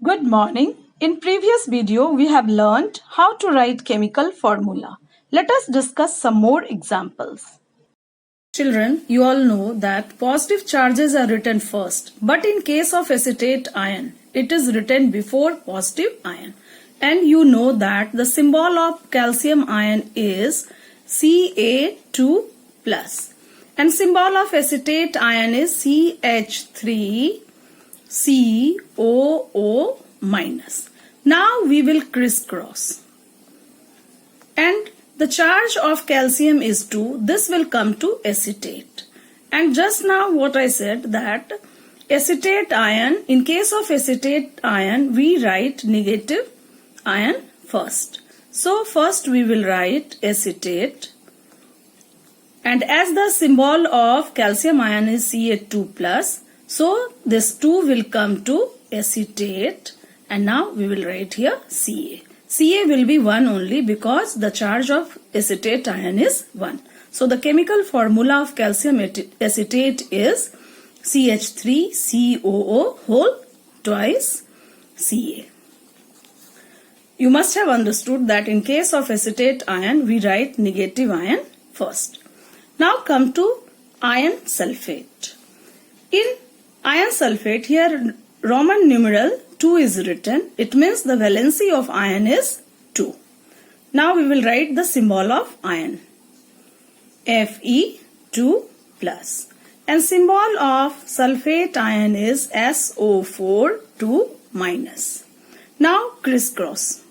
Good morning. In previous video, we have learned how to write chemical formula. Let us discuss some more examples. Children, you all know that positive charges are written first, but in case of acetate ion, it is written before positive ion. And you know that the symbol of calcium ion is Ca2+. And symbol of acetate ion is CH3COO-. Now we will crisscross. And the charge of calcium is 2. This will come to acetate. And just now what I said that acetate ion, in case of acetate ion, we write negative ion first. So first we will write acetate. And as the symbol of calcium ion is Ca2+, so this 2 will come to acetate. And now we will write here Ca. Ca will be 1 only because the charge of acetate ion is 1. So the chemical formula of calcium acetate is CH3COO whole twice Ca. You must have understood that in case of acetate ion, we write negative ion first. Now come to iron sulfate. In iron sulfate, here Roman numeral 2 is written. It means the valency of iron is 2. Now we will write the symbol of iron. Fe2+. And symbol of sulfate ion is SO4 2-. Now crisscross.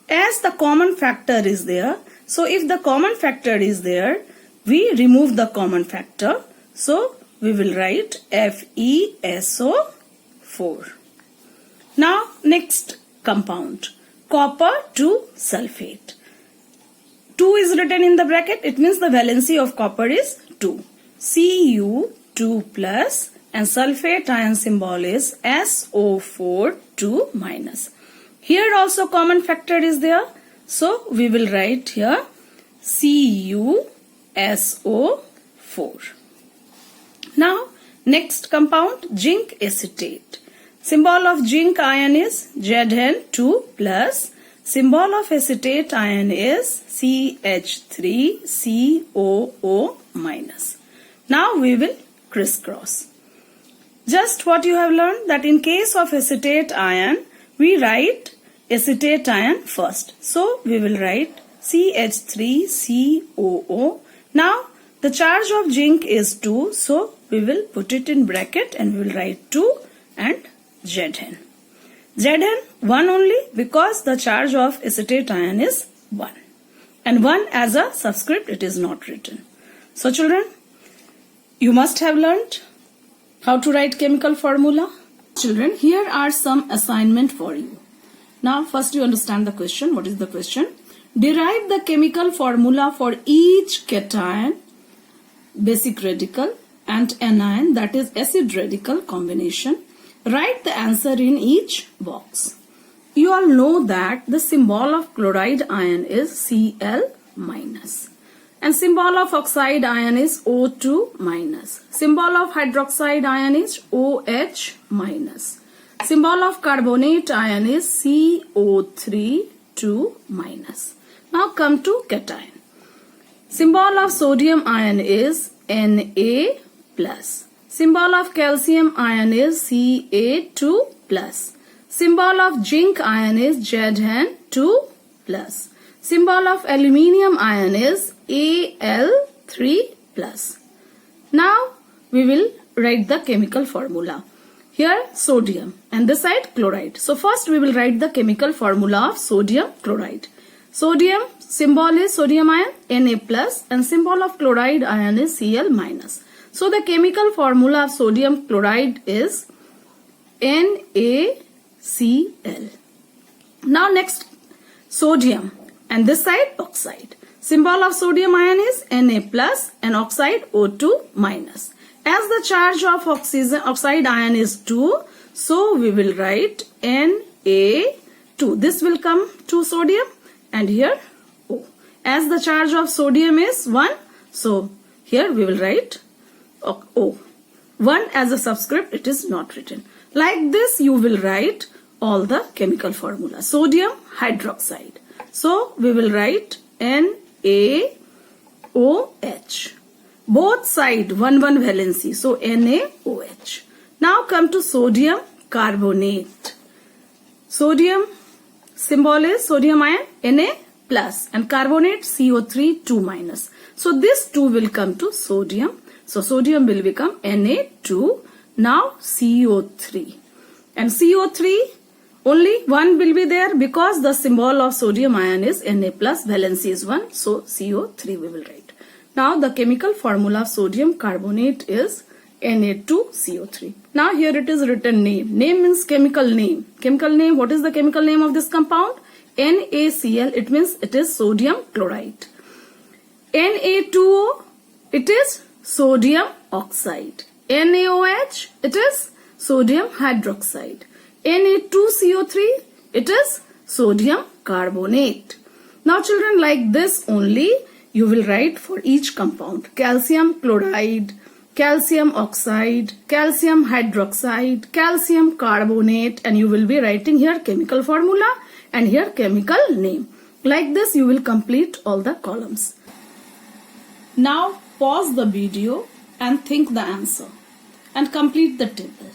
As the common factor is there, so if the common factor is there, we remove the common factor. So we will write FeSO4. Now next compound, copper 2 sulfate. 2 is written in the bracket. It means the valency of copper is 2. Cu2+ and sulfate ion symbol is SO4 2-. Here also common factor is there. So we will write here CuSO4. Now next compound, zinc acetate. Symbol of zinc ion is Zn2+. Symbol of acetate ion is CH3COO-. Now we will crisscross. Just what you have learned that in case of acetate ion, we write acetate ion first. So we will write CH3COO. Now the charge of zinc is 2. So we will put it in bracket and we will write 2 and Zn. Zn 1 only because the charge of acetate ion is 1. And 1 as a subscript, it is not written. So children, you must have learned how to write chemical formula. Children, here are some assignment for you. Now first you understand the question. What is the question? Derive the chemical formula for each cation, basic radical, and anion, that is acid radical combination. Write the answer in each box. You all know that the symbol of chloride ion is Cl-. And symbol of oxide ion is O2-. Symbol of hydroxide ion is OH-. Symbol of carbonate ion is CO3 2-. Now come to cation. Symbol of sodium ion is Na+. Symbol of calcium ion is Ca2+. Symbol of zinc ion is Zn2+. Symbol of aluminium ion is Al3+. Now we will write the chemical formula. Here sodium and this side chloride. So first we will write the chemical formula of sodium chloride. Sodium symbol is sodium ion Na+, and symbol of chloride ion is Cl-. So the chemical formula of sodium chloride is NaCl. Now next sodium and this side oxide. Symbol of sodium ion is Na+ and oxide O2-. As the charge of oxide ion is 2, so we will write Na2. This will come to sodium and here O. As the charge of sodium is 1, so here we will write O. 1 as a subscript, it is not written. Like this you will write all the chemical formula. Sodium hydroxide. So we will write NaOH. Both side 1 valency. So NaOH. Now come to sodium carbonate. Sodium symbol is sodium ion Na plus and carbonate CO3 2 minus. So this 2 will come to sodium. So sodium will become Na2. Now CO3. And CO3 only 1 will be there because the symbol of sodium ion is Na plus, valency is 1. So CO3 we will write. Now the chemical formula of sodium carbonate is Na2CO3. Now here it is written name. Name means chemical name. Chemical name, what is the chemical name of this compound? NaCl, it means it is sodium chloride. Na2O, it is sodium oxide. NaOH, it is sodium hydroxide. Na2CO3, it is sodium carbonate. Now children, like this only you will write for each compound. Calcium chloride, calcium oxide, calcium hydroxide, calcium carbonate, and you will be writing here chemical formula and here chemical name. Like this you will complete all the columns. Now pause the video and think the answer and complete the table.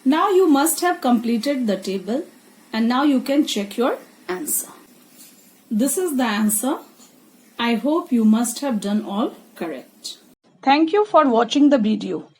Now you must have completed the table and now you can check your answer. This is the answer. I hope you must have done all correct. Thank you for watching the video.